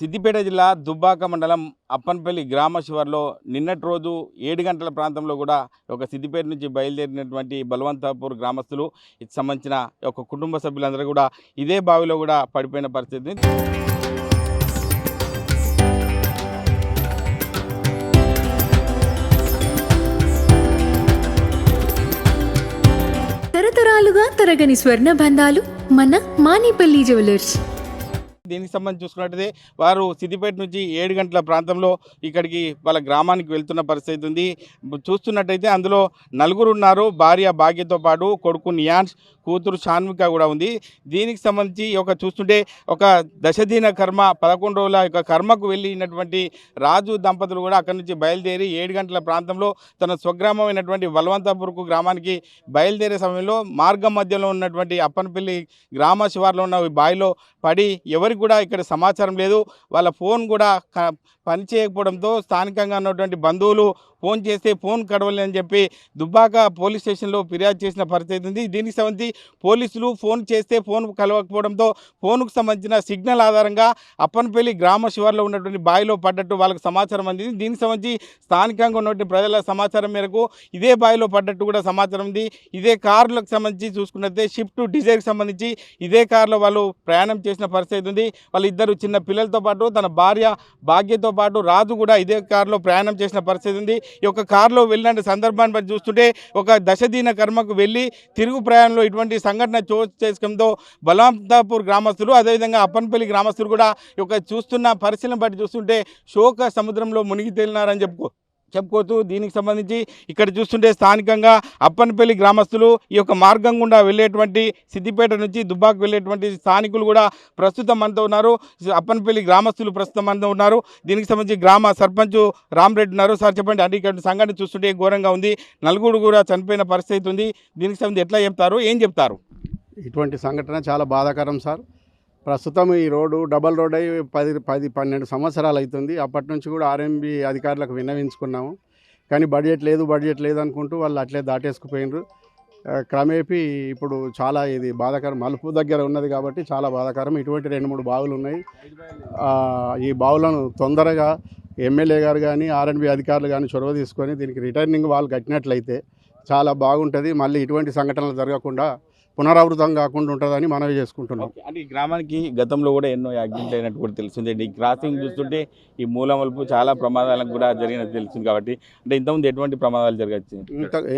సిద్దిపేట జిల్లా దుబ్బాక మండలం అప్పన్పల్లి గ్రామ శివార్లో నిన్నటి రోజు 7 గంటల ప్రాంతంలో కూడా ఒక సిద్దిపేట నుంచి బయలుదేరినటువంటి బలవంతపూర్ గ్రామస్తులు ఇది సంబంధించిన ఒక కుటుంబ సభ్యులందరూ కూడా ఇదే బావిలో కూడా పడిపోయిన పరిస్థితి. తరతరాలుగా తరగని స్వర్ణ బంధాలు మన మానిపల్లి జ్యువెలర్స్. దీనికి సంబంధించి చూసుకున్నట్టయితే వారు సిద్దిపేట నుంచి 7 గంటల ప్రాంతంలో ఇక్కడికి వాళ్ళ గ్రామానికి వెళ్తున్న పరిస్థితి ఉంది. చూస్తున్నట్టయితే అందులో 4 ఉన్నారు. భార్య భాగ్యతో పాటు కొడుకు నియాన్స్, కూతురు షాన్విక కూడా ఉంది. దీనికి సంబంధించి చూస్తుంటే ఒక దశదిన కర్మ 11 రోజుల యొక్క కర్మకు వెళ్ళినటువంటి రాజు దంపతులు కూడా అక్కడి నుంచి బయలుదేరి 7 గంటల ప్రాంతంలో తన స్వగ్రామమైనటువంటి బలవంతపూర్కు గ్రామానికి బయలుదేరే సమయంలో మార్గం మధ్యలో ఉన్నటువంటి అప్పన్పల్లి గ్రామ శివార్లో ఉన్న బావిలో పడి ఎవరికి కూడా ఇక్కడ సమాచారం లేదు. వాళ్ళ ఫోన్ కూడా పనిచేయకపోవడంతో స్థానికంగా ఉన్నటువంటి బంధువులు ఫోన్ చేస్తే ఫోన్ కడవలేని చెప్పి దుబ్బాక పోలీస్ స్టేషన్లో ఫిర్యాదు చేసిన పరిస్థితి ఉంది. దీనికి సంబంధించి పోలీసులు ఫోన్ చేస్తే ఫోన్ కలవకపోవడంతో ఫోన్కు సంబంధించిన సిగ్నల్ ఆధారంగా అప్పన్పల్లి గ్రామ శివార్లో ఉన్నటువంటి బావిలో పడ్డట్టు వాళ్ళకు సమాచారం అందింది. దీనికి సంబంధించి స్థానికంగా ఉన్నటువంటి ప్రజల సమాచారం మేరకు ఇదే బావిలో పడ్డట్టు కూడా సమాచారం ఉంది. ఇదే కారులకు సంబంధించి చూసుకున్నట్లయితే షిఫ్ట్ డిజైర్కి సంబంధించి ఇదే కారులో వాళ్ళు ప్రయాణం చేసిన పరిస్థితి ఉంది. వాళ్ళిద్దరు చిన్న పిల్లలతో పాటు తన భార్య భాగ్యతో పాటు రాజు కూడా ఇదే కారులో ప్రయాణం చేసిన పరిస్థితి ఉంది. ఈ యొక్క కారులో వెళ్ళిన సందర్భాన్ని బట్టి చూస్తుంటే ఒక దశదిన కర్మకు వెళ్ళి తిరుగు ప్రయాణంలో ఇటువంటి సంఘటన చోటు చేసుకోవడంతో బలవంతపూర్ గ్రామస్తులు అదేవిధంగా అప్పన్పల్లి గ్రామస్తులు కూడా చూస్తున్న పరిశీలన బట్టి చూస్తుంటే శోక సముద్రంలో మునిగి తేలినారని చెప్పుకోవచ్చు. దీనికి సంబంధించి ఇక్కడ చూస్తుంటే స్థానికంగా అప్పన్పల్లి గ్రామస్తులు ఈ యొక్క మార్గం గుండా వెళ్ళేటువంటి సిద్దిపేట నుంచి దుబ్బాకు వెళ్ళేటువంటి స్థానికులు కూడా ప్రస్తుతం మనతో ఉన్నారు. అప్పన్పల్లి గ్రామస్తులు ప్రస్తుతం మనతో ఉన్నారు. దీనికి సంబంధించి గ్రామ సర్పంచ్ రామరెడ్డి ఉన్నారు. సార్ చెప్పండి, అంటే ఇక్కడ సంఘటన చూస్తుంటే ఘోరంగా ఉంది. 4 కూడా చనిపోయిన పరిస్థితి ఉంది. దీనికి సంబంధించి ఎట్లా చెప్తారు, ఏం చెప్తారు? ఇటువంటి సంఘటన చాలా బాధాకరం సార్. ప్రస్తుతం ఈ రోడ్డు డబల్ రోడ్ అయ్యి 10-12 సంవత్సరాలు అవుతుంది. అప్పటి నుంచి కూడా ఆర్ఎంబి అధికారులకు విన్నవించుకున్నాము, కానీ బడ్జెట్ లేదు అనుకుంటూ వాళ్ళు అట్లే దాటేసుకుపోయినారు. క్రమేపీ ఇప్పుడు చాలా ఇది బాధాకరం. మలుపు దగ్గర ఉన్నది కాబట్టి చాలా బాధాకరం. ఇటువంటి 2-3 బావులు ఉన్నాయి. ఈ బావులను తొందరగా ఎమ్మెల్యే గారు కానీ ఆర్ఎంబి అధికారులు కానీ చొరవ తీసుకొని దీనికి రిటర్నింగ్ వాళ్ళు కట్టినట్లయితే చాలా బాగుంటుంది. మళ్ళీ ఇటువంటి సంఘటనలు జరగకుండా పునరావృతం కాకుండా ఉంటుందని మనవి చేసుకుంటున్నాం. అంటే ఈ గ్రామానికి గతంలో కూడా ఎన్నో యాక్సిడెంట్ అయినట్టు కూడా తెలిసింది. ఈ క్రాసింగ్ చూస్తుంటే ఈ మూలమలుపు చాలా ప్రమాదాలకు కూడా జరిగినట్టు తెలిసింది. కాబట్టి అంటే ఇంతకుముందు ఎటువంటి ప్రమాదాలు జరగచ్చు?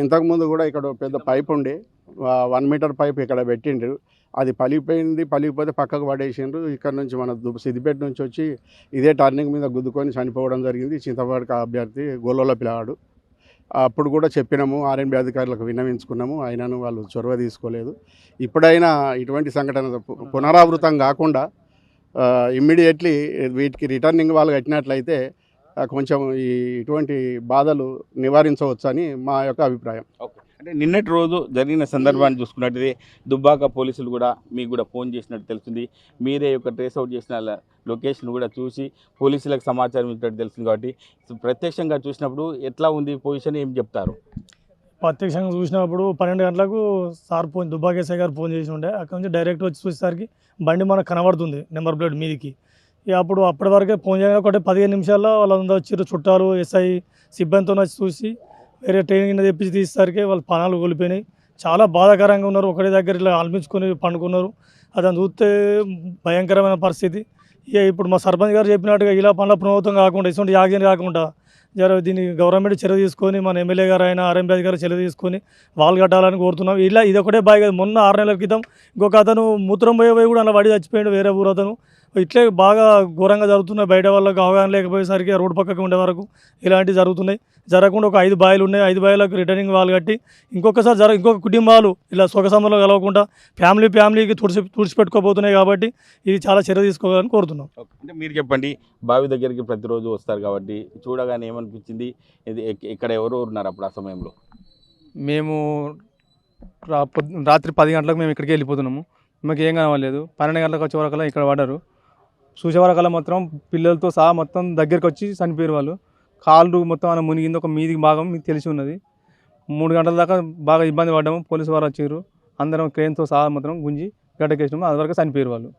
ఇంతకుముందు కూడా ఇక్కడ పెద్ద పైప్ ఉండి 1 మీటర్ పైప్ ఇక్కడ పెట్టిండ్రు. అది పలిగిపోతే పక్కకు పడేసిండ్రు. ఇక్కడ నుంచి మన సిద్దిపేట నుంచి వచ్చి ఇదే టర్నింగ్ మీద గుద్దుకొని చనిపోవడం జరిగింది. చింతపడక అభ్యర్థి గొల్లోల పిల్లవాడు. అప్పుడు కూడా చెప్పినాము, ఆర్ఎంబి అధికారులకు విన్నవించుకున్నాము, అయినాను వాళ్ళు చొరవ తీసుకోలేదు. ఇప్పుడైనా ఇటువంటి సంఘటన పునరావృతం కాకుండా ఇమ్మీడియట్లీ వీటికి రిటర్నింగ్ వాళ్ళు కట్టినట్లయితే కొంచెం ఇటువంటి బాధలు నివారించవచ్చని మా యొక్క అభిప్రాయం. అంటే నిన్నటి రోజు జరిగిన సందర్భాన్ని చూసుకున్నట్టయితే దుబ్బాక పోలీసులు కూడా మీకు కూడా ఫోన్ చేసినట్టు తెలుస్తుంది. మీరే ట్రేస్ అవుట్ చేసిన లొకేషన్ కూడా చూసి పోలీసులకు సమాచారం ఇచ్చినట్టు తెలిసింది. కాబట్టి ప్రత్యక్షంగా చూసినప్పుడు ఎట్లా ఉంది పొజిషన్, ఏం చెప్తారు? ప్రత్యక్షంగా చూసినప్పుడు 12 గంటలకు సార్ దుబ్బాక ఎస్ఐ గారు ఫోన్ చేసి ఉండే. అక్కడ నుంచి డైరెక్ట్ వచ్చి చూసేసరికి బండి మనకు కనబడుతుంది నెంబర్ ప్లేట్ మీదికి. అప్పటి వరకే ఫోన్ చేయగా 15 నిమిషాల్లో వాళ్ళందరూ వచ్చి చుట్టాలు ఎస్ఐ సిబ్బందితో వచ్చి చూసి వేరే ట్రైన్ కింద తెప్పించి తీసేసరికి వాళ్ళ ప్రాణాలు కోల్పోయినాయి. చాలా బాధాకరంగా ఉన్నారు. ఒకటే దగ్గర ఇలా అల్పించుకొని పండుకున్నారు. అదని చూస్తే భయంకరమైన పరిస్థితి. ఇప్పుడు మా సర్పంచ్ గారు చెప్పినట్టుగా ఇలా పనుల పునరావృతం కాకుండా ఇటువంటి యాక్సిడెంట్ కాకుండా దీన్ని గవర్నమెంట్ చర్య తీసుకొని మన ఎమ్మెల్యే గారు అయినా ఆర్ఎంపీ అధికారులు చర్య తీసుకొని వాళ్ళు కట్టాలని కోరుతున్నాం. ఇది ఒకటే బాగా కాదు. మొన్న 6 నెలల క్రితం ఇంకొక అతను మూత్రం పోయి కూడా అలా వడి చచ్చిపోయాడు, వేరే ఊరు అతను. ఇట్లే బాగా ఘోరంగా జరుగుతున్నాయి. బయట వాళ్ళకి అవగాహన లేకపోయేసరికి రోడ్డు పక్కకి ఉండే వరకు ఇలాంటివి జరుగుతున్నాయి. జరగకుండా ఒక 5 బావిలు ఉన్నాయి. 5 బావిలకు రిటర్నింగ్ వాళ్ళు కట్టి ఇంకొకసారి ఇంకొక కుటుంబాలు ఇలా సుఖసంలో కలవకుండా ఫ్యామిలీకి తుడిచిపెట్టుకోబోతున్నాయి. కాబట్టి ఇది చాలా చర్య తీసుకోవాలని కోరుతున్నాం. అంటే మీరు చెప్పండి, బావి దగ్గరికి ప్రతిరోజు వస్తారు కాబట్టి చూడగానే ఏమనిపించింది? ఇక్కడ ఎవరు ఉన్నారు అప్పుడు ఆ సమయంలో? మేము రాత్రి 10 గంటలకు మేము ఇక్కడికి వెళ్ళిపోతున్నాము. మాకు ఏం కనవలేదు. 12 గంటలకు వచ్చే వరకల్లా ఇక్కడ పడ్డారు. చూసే వరకల్లా మొత్తం పిల్లలతో సహా మొత్తం దగ్గరికి వచ్చి చనిపోయారు వాళ్ళు. కాళ్ళు మొత్తం అలా మునిగింది. ఒక మీదికి భాగం మీకు తెలిసి ఉన్నది. 3 గంటల దాకా బాగా ఇబ్బంది పడ్డాము. పోలీసు వారు వచ్చారు. అందరం క్రేన్తో సహా మొత్తం గుంజి గడ్డకేసినాము. అది వరకు చనిపోయారు వాళ్ళు.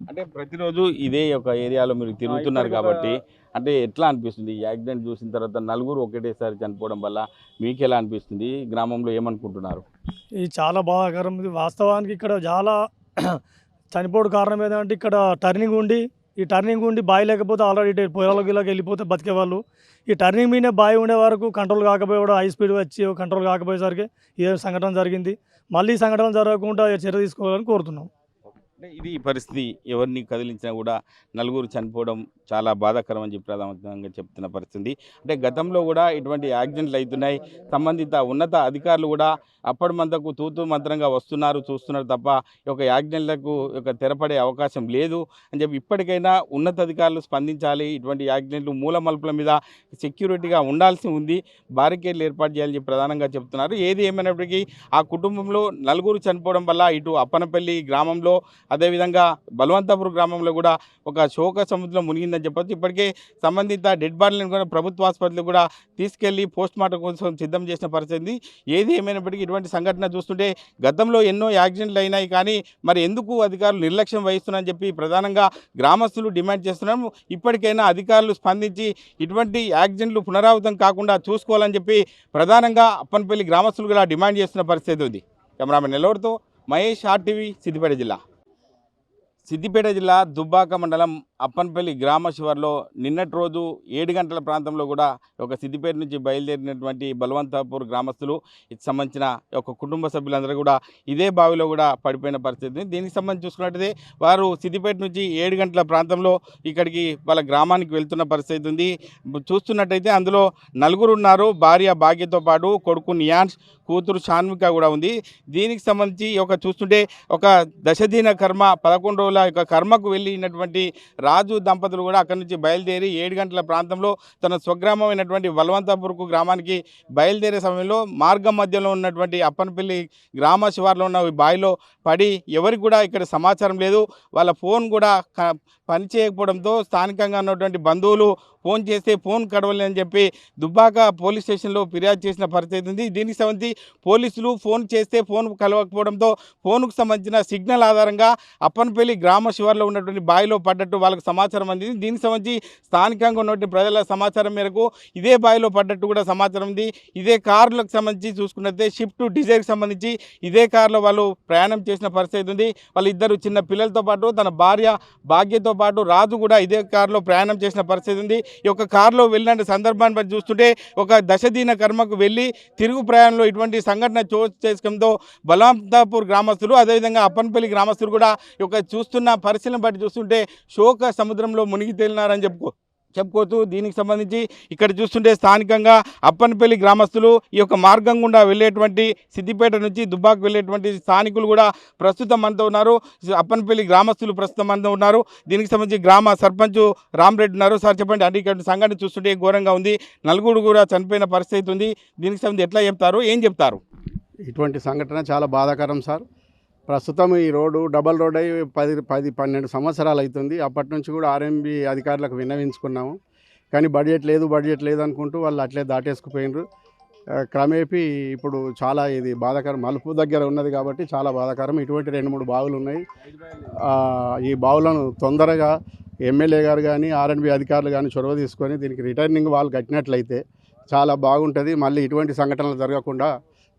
అంటే ప్రతిరోజు ఇదే ఒక ఏరియాలో మీరు తిరుగుతున్నారు కాబట్టి అంటే ఎట్లా అనిపిస్తుంది ఈ యాక్సిడెంట్ చూసిన తర్వాత నలుగురు ఒకటేసారి చనిపోవడం వల్ల మీకు ఎలా అనిపిస్తుంది? గ్రామంలో ఏమనుకుంటున్నారు? ఇది చాలా బాధాకరం. ఇది వాస్తవానికి ఇక్కడ చాలా చనిపోవడం కారణం ఏంటంటే ఇక్కడ టర్నింగ్ ఉండి బావి లేకపోతే ఆల్రెడీ పొలాలకు ఇలా వెళ్ళిపోతే బతికేవాళ్ళు. ఈ టర్నింగ్ మీదే బావి ఉండే వరకు కంట్రోల్ కాకపోవడం, హై స్పీడ్ వచ్చి కంట్రోల్ కాకపోయేసరికి ఏ సంఘటన జరిగింది. మళ్ళీ సంఘటన జరగకుండా చర్య తీసుకోవాలని కోరుతున్నాం. అంటే ఇది పరిస్థితి ఎవరిని కదిలించినా కూడా నలుగురు చనిపోవడం చాలా బాధాకరం అని చెప్పి ప్రధానంగా చెప్తున్న పరిస్థితి. అంటే గతంలో కూడా ఇటువంటి యాక్సిడెంట్లు అవుతున్నాయి. సంబంధిత ఉన్నత అధికారులు కూడా అప్పటిమంతకు తూతూ మంత్రంగా వస్తున్నారు, చూస్తున్నారు తప్ప ఈ యొక్క యాక్సిడెంట్లకు తెరపడే అవకాశం లేదు అని చెప్పి ఇప్పటికైనా ఉన్నత అధికారులు స్పందించాలి. ఇటువంటి యాక్సిడెంట్లు మూలమలుపుల మీద సెక్యూరిటీగా ఉండాల్సి ఉంది, బారికేడ్లు ఏర్పాటు చేయాలని చెప్పి ప్రధానంగా చెప్తున్నారు. ఏది ఏమైనప్పటికీ ఆ కుటుంబంలో నలుగురు చనిపోవడం వల్ల ఇటు అప్పనపల్లి గ్రామంలో అదేవిధంగా బలవంతపూర్ గ్రామంలో కూడా ఒక శోక సముద్రం మునిగిందని చెప్పొచ్చు. ఇప్పటికే సంబంధిత డెడ్ బాడీలను కూడా ప్రభుత్వ ఆసుపత్రులు కూడా తీసుకెళ్లి పోస్ట్ మార్టం కోసం సిద్ధం చేసిన పరిస్థితి. ఏది ఏమైనప్పటికీ ఇటువంటి సంఘటన చూస్తుంటే గతంలో ఎన్నో యాక్సిడెంట్లు అయినాయి, కానీ మరి ఎందుకు అధికారులు నిర్లక్ష్యం వహిస్తున్నారని చెప్పి ప్రధానంగా గ్రామస్తులు డిమాండ్ చేస్తున్నారు. ఇప్పటికైనా అధికారులు స్పందించి ఇటువంటి యాక్సిడెంట్లు పునరావృతం కాకుండా చూసుకోవాలని చెప్పి ప్రధానంగా అప్పనపల్లి గ్రామస్తులు కూడా డిమాండ్ చేస్తున్న పరిస్థితి ఉంది. కెమెరామెన్ నెల్లూరుతో మహేష్, RTV, సిద్దిపేట జిల్లా. సిద్దిపేట జిల్లా దుబ్బాక మండలం అప్పన్పల్లి గ్రామ శివార్లో నిన్నటి రోజు 7 గంటల ప్రాంతంలో కూడా ఒక సిద్దిపేట నుంచి బయలుదేరినటువంటి బలవంతపూర్ గ్రామస్తులు ఇది సంబంధించిన ఒక కుటుంబ సభ్యులందరూ కూడా ఇదే బావిలో కూడా పడిపోయిన పరిస్థితి. దీనికి సంబంధించి చూసుకున్నట్టయితే వారు సిద్దిపేట నుంచి 7 గంటల ప్రాంతంలో ఇక్కడికి వాళ్ళ గ్రామానికి వెళ్తున్న పరిస్థితి ఉంది. చూస్తున్నట్టయితే అందులో నలుగురు ఉన్నారు. భార్య భాగ్యతో పాటు కొడుకు నియాన్స్, కూతురు షాన్విక కూడా ఉంది. దీనికి సంబంధించి చూస్తుంటే ఒక దశదిన కర్మ 11 రోజుల కర్మకు వెళ్ళినటువంటి రాజు దంపతులు కూడా అక్కడి నుంచి బయలుదేరి 7 గంటల ప్రాంతంలో తన స్వగ్రామమైనటువంటి బలవంతపూర్కు గ్రామానికి బయలుదేరే సమయంలో మార్గం మధ్యలో ఉన్నటువంటి అప్పనపల్లి గ్రామ శివార్లో ఉన్న బావిలో పడి ఎవరికి కూడా ఇక్కడ సమాచారం లేదు. వాళ్ళ ఫోన్ కూడా పనిచేయకపోవడంతో స్థానికంగా ఉన్నటువంటి బంధువులు ఫోన్ చేస్తే ఫోన్ కడవలేదని చెప్పి దుబ్బాక పోలీస్ స్టేషన్లో ఫిర్యాదు చేసిన పరిస్థితి ఉంది. దీనికి సంబంధించి పోలీసులు ఫోన్ చేస్తే ఫోన్ కలవకపోవడంతో ఫోన్కు సంబంధించిన సిగ్నల్ ఆధారంగా అప్పనపల్లి గ్రామ శివార్లో ఉన్నటువంటి బావిలో పడ్డట్టు వాళ్ళకు సమాచారం అందింది. దీనికి సంబంధించి స్థానికంగా ఉన్నటువంటి ప్రజల సమాచారం మేరకు ఇదే బావిలో పడ్డట్టు కూడా సమాచారం ఉంది. ఇదే కారులకు సంబంధించి చూసుకున్నట్లయితే షిఫ్ట్ డిజైర్కి సంబంధించి ఇదే కారులో వాళ్ళు ప్రయాణం చేసిన పరిస్థితి ఉంది. వాళ్ళిద్దరు చిన్న పిల్లలతో పాటు తన భార్య భాగ్యతో పాటు రాజు కూడా ఇదే కారులో ప్రయాణం చేసిన పరిస్థితి ఉంది. ఈ యొక్క కారులో వెళ్ళిన సందర్భాన్ని బట్టి చూస్తుంటే ఒక దశదిన కర్మకు వెళ్ళి తిరుగు ప్రయాణంలో ఇటువంటి సంఘటన చోటు చేసుకోవడంతో బలవంతపూర్ గ్రామస్తులు అదేవిధంగా అప్పనపల్లి గ్రామస్తులు కూడా చూస్తున్న పరిశీలన బట్టి చూస్తుంటే శోక సముద్రంలో మునిగి తేలినారని చెప్పుకోవచ్చు. దీనికి సంబంధించి ఇక్కడ చూస్తుంటే స్థానికంగా అప్పనపల్లి గ్రామస్తులు ఈ యొక్క మార్గం గుండా వెళ్ళేటువంటి సిద్దిపేట నుంచి దుబ్బాకు వెళ్ళేటువంటి స్థానికులు కూడా ప్రస్తుతం మనతో ఉన్నారు. అప్పనపల్లి గ్రామస్తులు ప్రస్తుతం మనతో ఉన్నారు. దీనికి సంబంధించి గ్రామ సర్పంచ్ రామరెడ్డి ఉన్నారు. సార్ చెప్పండి, అంటే ఇక్కడ సంఘటన చూస్తుంటే ఘోరంగా ఉంది, నలుగురు కూడా చనిపోయిన పరిస్థితి ఉంది. దీనికి సంబంధించి ఎట్లా చెప్తారు, ఏం చెప్తారు? ఇటువంటి సంఘటన చాలా బాధాకరం సార్. ప్రస్తుతం ఈ రోడ్డు డబల్ రోడ్ అయి 10-12 సంవత్సరాలు అవుతుంది. అప్పటి నుంచి కూడా RMB అధికారులకు విన్నవించుకున్నాము, కానీ బడ్జెట్ లేదు అనుకుంటూ వాళ్ళు అట్లే దాటేసుకుపోయినరు. క్రమేపీ ఇప్పుడు చాలా ఇది బాధాకరం, మలుపు దగ్గర ఉన్నది కాబట్టి చాలా బాధాకరం. ఇటువంటి 2-3 బావులు ఉన్నాయి. ఈ బావులను తొందరగా ఎమ్మెల్యే గారు కానీ RMB అధికారులు కానీ చొరవ తీసుకొని దీనికి రిటర్నింగ్ వాళ్ళు కట్టినట్లయితే చాలా బాగుంటుంది. మళ్ళీ ఇటువంటి సంఘటనలు జరగకుండా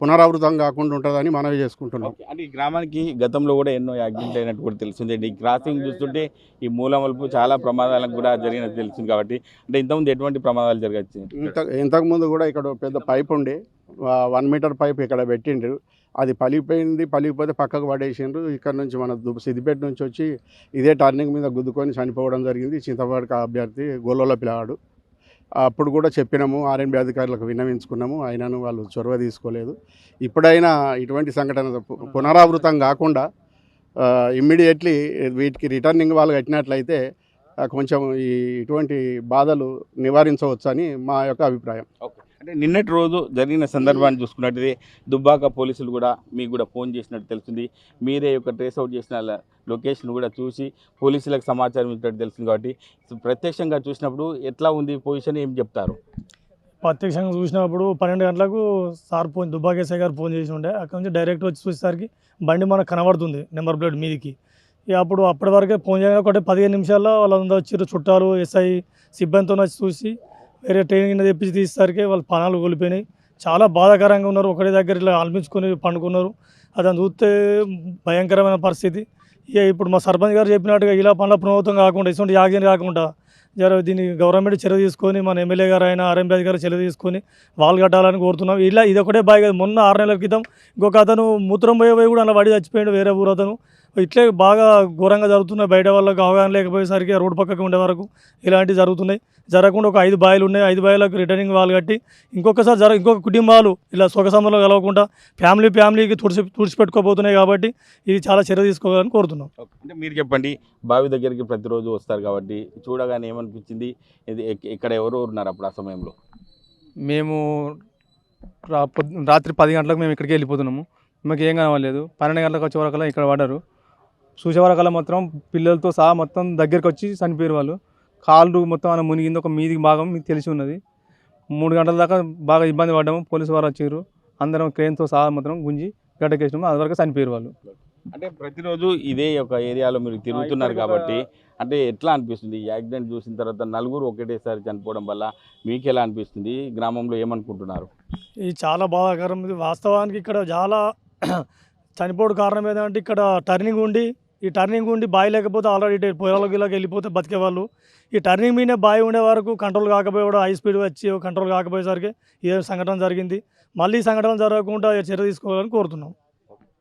పునరావృతం కాకుండా ఉంటుందని మనవి చేసుకుంటున్నాం. అంటే ఈ గ్రామానికి గతంలో కూడా ఎన్నో యాక్సిడెంట్లు అయినట్టు కూడా తెలుస్తుంది. ఈ క్రాసింగ్ చూస్తుంటే ఈ మూలమలుపు చాలా ప్రమాదాలకు కూడా జరిగినట్టు తెలుస్తుంది. కాబట్టి అంటే ఇంతకుముందు ఎటువంటి ప్రమాదాలు జరగచ్చు? ఇంతకుముందు కూడా ఇక్కడ పెద్ద పైప్ ఉండే 1 మీటర్ పైప్ ఇక్కడ పెట్టిండ్రు. అది పలిగిపోతే పక్కకు పడేసిండ్రు. ఇక్కడ నుంచి మన సిద్దిపేట నుంచి వచ్చి ఇదే టర్నింగ్ మీద గుద్దుకొని చనిపోవడం జరిగింది. చింతపడక అభ్యర్థి గోల్లోల పిల్లవాడు. అప్పుడు కూడా చెప్పినాము, RMB అధికారులకు విన్నవించుకున్నాము, అయినాను వాళ్ళు చొరవ తీసుకోలేదు. ఇప్పుడైనా ఇటువంటి సంఘటన పునరావృతం కాకుండా ఇమ్మీడియట్లీ వీటికి రిటర్నింగ్ వాళ్ళు కట్టినట్లయితే కొంచెం ఇటువంటి బాధలు నివారించవచ్చు అని మా యొక్క అభిప్రాయం. అంటే నిన్నటి రోజు జరిగిన సందర్భాన్ని చూసుకున్నట్టయితే దుబ్బాక పోలీసులు కూడా మీకు కూడా ఫోన్ చేసినట్టు తెలుస్తుంది. మీరే ట్రేస్ అవుట్ చేసిన లొకేషన్ కూడా చూసి పోలీసులకు సమాచారం ఇచ్చినట్టు తెలుస్తుంది. కాబట్టి ప్రత్యక్షంగా చూసినప్పుడు ఎట్లా ఉంది పొజిషన్, ఏం చెప్తారు? ప్రత్యక్షంగా చూసినప్పుడు 12 గంటలకు సార్ దుబ్బాక ఎస్ఐ గారు ఫోన్ చేసి ఉండే. అక్కడ నుంచి డైరెక్ట్ వచ్చి చూసేసరికి బండి మనకు కనబడుతుంది నెంబర్ ప్లేట్ మీదికి. ఇక అప్పటి వరకే ఫోన్ చేయగా ఒకటి 15 నిమిషాల్లో వాళ్ళందరూ వచ్చారు, చుట్టాలు ఎస్ఐ సిబ్బందితో వచ్చి చూసి వేరే ట్రైనింగ్ తెప్పించి తీసేసరికి వాళ్ళ ప్రాణాలు కోల్పోయినాయి. చాలా బాధాకరంగా ఉన్నారు. ఒకటే దగ్గర ఇలా అల్పించుకొని పండుకున్నారు. అదని చూస్తే భయంకరమైన పరిస్థితి. ఇక ఇప్పుడు మా సర్పంచ్ గారు చెప్పినట్టుగా ఇలా పనుల పునరావృతం కాకుండా ఇటువంటి యాక్సిడెంట్ కాకుండా దీన్ని గవర్నమెంట్ చర్య తీసుకొని మన ఎమ్మెల్యే గారు అయినా ఆర్ఎంపీ అధికారులు చర్య తీసుకొని వాళ్ళు కట్టాలని కోరుతున్నాం. ఇలా ఇది ఒకటే బాగా కాదు. మొన్న 6 నెలల క్రితం ఇంకొక అతను మూత్రం పోయి కూడా అలా పడి చచ్చిపోయాడు, వేరే ఊరు అతను. ఇట్లే బాగా ఘోరంగా జరుగుతున్నాయి. బయట వాళ్ళకి అవగాహన లేకపోయేసరికి రోడ్డు పక్కకి ఉండే వరకు ఇలాంటివి జరుగుతున్నాయి. జరగకుండా ఒక 5 బాయిలు ఉన్నాయి. 5 బాయిలకు రిటర్నింగ్ వాళ్ళు కట్టి ఇంకొకసారి ఇంకొక కుటుంబాలు ఇలా సుఖ సంబంధంలో కలవకుండా ఫ్యామిలీకి తుడిచిపెట్టుకోబోతున్నాయి. కాబట్టి ఇది చాలా చర్య తీసుకోవాలని కోరుతున్నాం. అంటే మీరు చెప్పండి, బావి దగ్గరికి ప్రతిరోజు వస్తారు కాబట్టి చూడగానే ఏమనిపించింది? ఇది ఇక్కడ ఎవరు ఉన్నారు అప్పుడు ఆ సమయంలో? మేము రాత్రి 10 గంటలకు మేము ఇక్కడికి వెళ్ళిపోతున్నాము. మాకు ఏం కావాలేదు. 12 గంటలకు వచ్చే వరకల్లా ఇక్కడ పడ్డారు. చూసే వరకల్లా మొత్తం పిల్లలతో సహా మొత్తం దగ్గరికి వచ్చి చనిపోయారు వాళ్ళు. కాళ్ళు మొత్తం అలా మునిగింది, ఒక మీదికి భాగం మీకు తెలిసి ఉన్నది. 3 గంటల దాకా బాగా ఇబ్బంది పడ్డాము. పోలీసు వారు వచ్చారు, అందరం క్రేన్తో సహా మొత్తం గుంజి గడ్డకేసినాము. అది వరకు చనిపోయారు వాళ్ళు. అంటే ప్రతిరోజు ఇదే ఒక ఏరియాలో మీరు తిరుగుతున్నారు కాబట్టి అంటే ఎట్లా అనిపిస్తుంది? యాక్సిడెంట్ చూసిన తర్వాత నలుగురు ఒకటేసారి చనిపోవడం వల్ల మీకు ఎలా అనిపిస్తుంది? గ్రామంలో ఏమనుకుంటున్నారు? ఇది చాలా బాధాకరం. ఇది వాస్తవానికి ఇక్కడ చాలా చనిపోవడం కారణం ఏంటంటే ఇక్కడ టర్నింగ్ ఉండి బావి లేకపోతే ఆల్రెడీ పొలాలకు ఇలాగ వెళ్ళిపోతే బతికేవాళ్ళు. ఈ టర్నింగ్ మీదే బావి ఉండే వరకు కంట్రోల్ కాకపోయాడు, హై స్పీడ్ వచ్చి కంట్రోల్ కాకపోయేసరికి ఏ సంఘటన జరిగింది. మళ్ళీ ఈ సంఘటన జరగకుండా చర్య తీసుకోవాలని కోరుతున్నాం.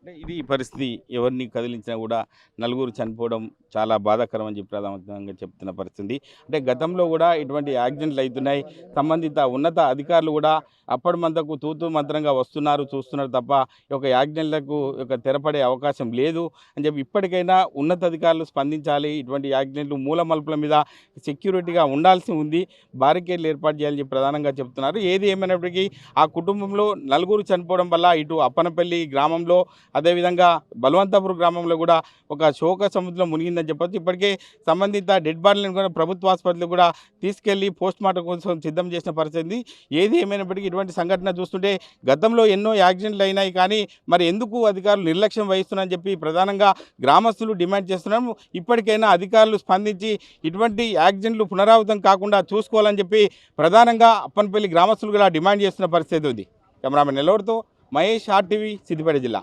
అంటే ఇది పరిస్థితి. ఎవరిని కదిలించినా కూడా నలుగురు చనిపోవడం చాలా బాధాకరం అని చెప్పి ప్రధానంగా చెప్తున్న పరిస్థితి. అంటే గతంలో కూడా ఇటువంటి యాక్సిడెంట్లు అవుతున్నాయి. సంబంధిత ఉన్నత అధికారులు కూడా అప్పటి మందకు తూతూ మంత్రంగా వస్తున్నారు, చూస్తున్నారు తప్ప ఒక యాక్సిడెంట్లకు ఒక తెరపడే అవకాశం లేదు అని చెప్పి ఇప్పటికైనా ఉన్నత అధికారులు స్పందించాలి. ఇటువంటి యాక్సిడెంట్లు మూల మలుపుల మీద సెక్యూరిటీగా ఉండాల్సి ఉంది, బారికేడ్లు ఏర్పాటు చేయాలని చెప్పి ప్రధానంగా చెప్తున్నారు. ఏది ఏమైనప్పటికీ ఆ కుటుంబంలో నలుగురు చనిపోవడం వల్ల ఇటు అప్పనపల్లి గ్రామంలో అదేవిధంగా బలవంతపురం గ్రామంలో కూడా ఒక శోక సముద్రం మునిగిందని చెప్పొచ్చు. ఇప్పటికే సంబంధిత డెడ్ బాడీలను కూడా ప్రభుత్వ ఆసుపత్రులు కూడా తీసుకెళ్లి పోస్ట్ మార్టం కోసం సిద్ధం చేసిన పరిస్థితి. ఏది ఏమైనప్పటికీ ఇటువంటి సంఘటన చూస్తుంటే గతంలో ఎన్నో యాక్సిడెంట్లు అయినాయి, కానీ మరి ఎందుకు అధికారులు నిర్లక్ష్యం వహిస్తున్నారని చెప్పి ప్రధానంగా గ్రామస్తులు డిమాండ్ చేస్తున్నాము. ఇప్పటికైనా అధికారులు స్పందించి ఇటువంటి యాక్సిడెంట్లు పునరావృతం కాకుండా చూసుకోవాలని చెప్పి ప్రధానంగా అప్పనపల్లి గ్రామస్తులు కూడా డిమాండ్ చేస్తున్న పరిస్థితి ఉంది. కెమెరామెన్ నెల్లూరుతో మహేష్, RTV, సిద్దిపేట జిల్లా.